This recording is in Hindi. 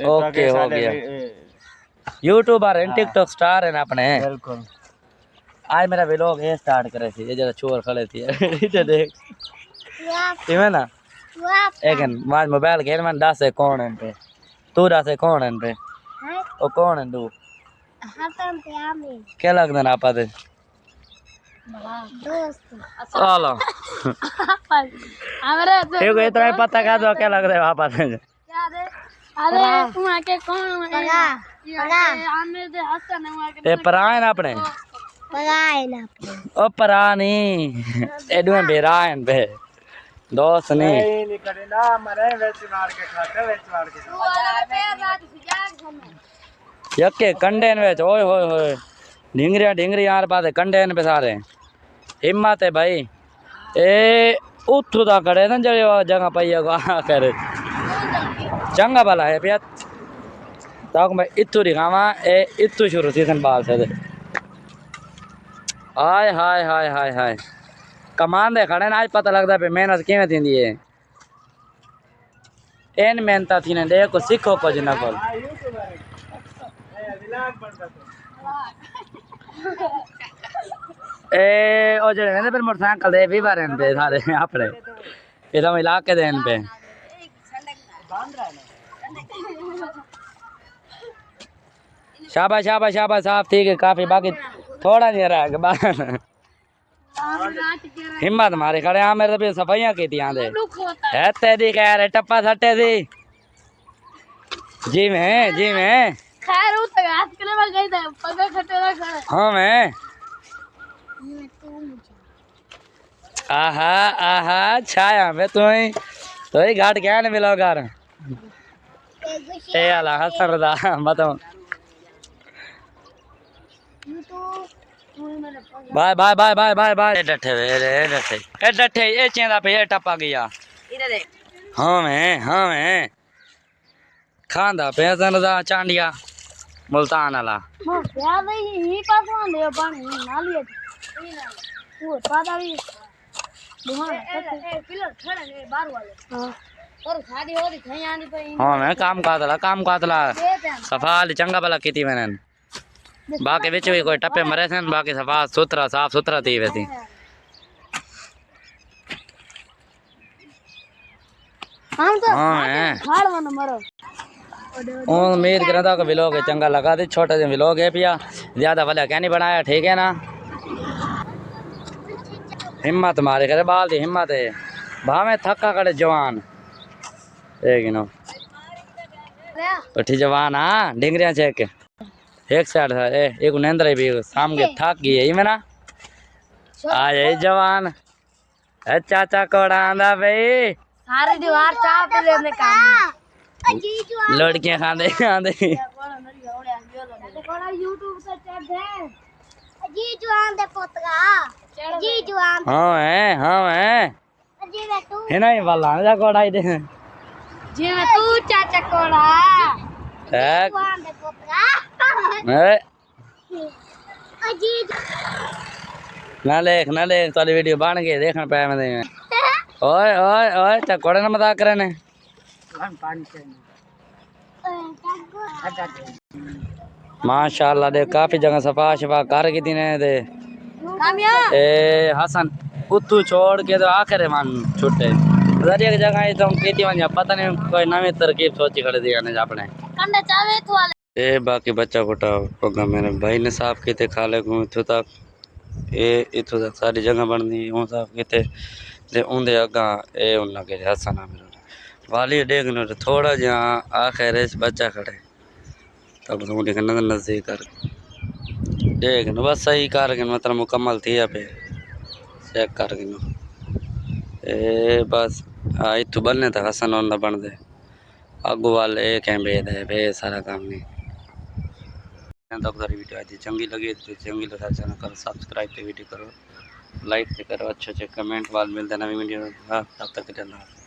ओके हो गया। यूट्यूबर है, टिकटॉक स्टार है ना अपने। बिल्कुल। आज मेरा व्लॉग है स्टार्ट करे थी, ये जरा चोर खड़े थी इधर देख इमे ना एक मार मोबाइल घेर मन दस है कौन है पे तू दस है कौन है पे ओ कौन है तू क्या लगदा ना आपा दे दोस्त आला हमारे देखो इतना ही पता का दो क्या लग रहा है आपा दे क्या दे अरे तू आके कौन है पगा आने दे हसन है आके ए पराए ना अपने पराए ना ओ परा नहीं एडवे बेरायन बे दोस्त नहीं करे ना मरे वेच मार के खाते वेच मार के तू वाला पैर रात जाग घमे यके कंडेन वेच ओए होए होए ढिंगरी यार बात है कंडेन पे सारे हिम्मत है भाई ए उठू दा खड़े ना जगह जगह पई करे चंगा वाला है पिया ताको मैं इतु दिखावा ए इतु शुरू सीजन बाल से हाय हाय हाय हाय हाय कमान दे खड़े ना आज पता लगता पे मेहनत किवें थींदी है एन मेहनत थी ने देखो सीखो कुछ ना को ए ओ जड़े वेंदे पर मोटरसाइकिल दे भी बारे पे सारे अपने ये तो इलाके देन पे शाबाश शाबाश शाबाश साफ ठीक है काफी बाकी थोड़ा नहीं रहा के बाद हिम्मत मारे खड़े आ मेरे तो सफाइयां की थी आंदे है तेरी कह रहे टप्पा सट्टे थी जी मैं खैर उस हाथ के लिए गई था पगा खट्टे ना खड़े हां मैं आहा आहा छाया में तो ही घाट क्या ने मिलो घर ए आला हसन दा बताओ बाय बाय बाय बाय बाय बाय डठे ए चेंदा पे ए टपा गया इधर देख हां मैं खांदा पे सन दा चांडिया मुल्तान वाला हां यार ही पासवा ले पानी ना लिए वो पादा भी पिलर खड़े ने बाहर वाले हां और शादी होदी थई आनी पे हां मैं काम कातला सफाल चंगा भला कीती मैंने बाकी बिच भी कोई टप्पे मरे सन बाकी सफा सुथरा साफ सुथरा थी वैसी हम तो हाड़ मन मरो उम्मीद करता हूं कि व्लॉग चंगा लगा दे छोटा सा व्लॉग है पिया ज्यादा वाला क्या नहीं बनाया ठीक है ना हिम्मत मारे करे बाल दी हिम्मत है भावे थका करे जवान एक नो पठी जवान हां डिंगरिया चेक एक साइड है एक नेंद्र भी शाम के थक गई है में ना आ जाए जवान है चाचा कोड़ा आंदा भाई सारी दीवार चाप पे लेने काम लड़कियां खांदे खांदे कोड़ा यूट्यूब से चढ़ दे जी जवान दे पोतरा जी जवान हां है जी मैं तू है नहीं वाला जा कोड़ा दे जी मैं तू चाचा कोड़ा है जवान दे पोतरा ना देख ताली वीडियो बन गई देखना पाया मैं ओए ओए ओए चकोड़े ना मजाक करे ने माशाल्लाह दे काफी जगह सफा शफा कर की थी ने दे ए हसन उतू छोड़ के तो आखिर मान छुट्टे एक जगह तो खेती वंजा पता नहीं कोई नवी तरकीब सोची खड़े दी ने अपने कंडे चावे तो वाले ए बाकी बच्चा कोटा पगा मेरे भाई ने साफ किते खाले को इथों तक ए इथों तक सारी जगह बनदी ओ साफ किते ते उंदे अगा ए उन लगे हसन मेरे वाली देखने तो थोड़ा जा आखिर इस बच्चा खड़े तब तो देखना नजदीक कर देख न बस सही कर के मतलब मुकम्मल थी पे चेक कर के ए बस आ इथु बनने तक हसन ओंदा बन दे अगू वाले एक है बे सारा काम नहीं तो अगर वीडियो आज चंगी लगी तो चंगी लगा चैनल करो सब्सक्राइब पे वीडियो करो लाइक करो अच्छे कमेंट बाद मिलते नवी वीडियो तब तक के लिए।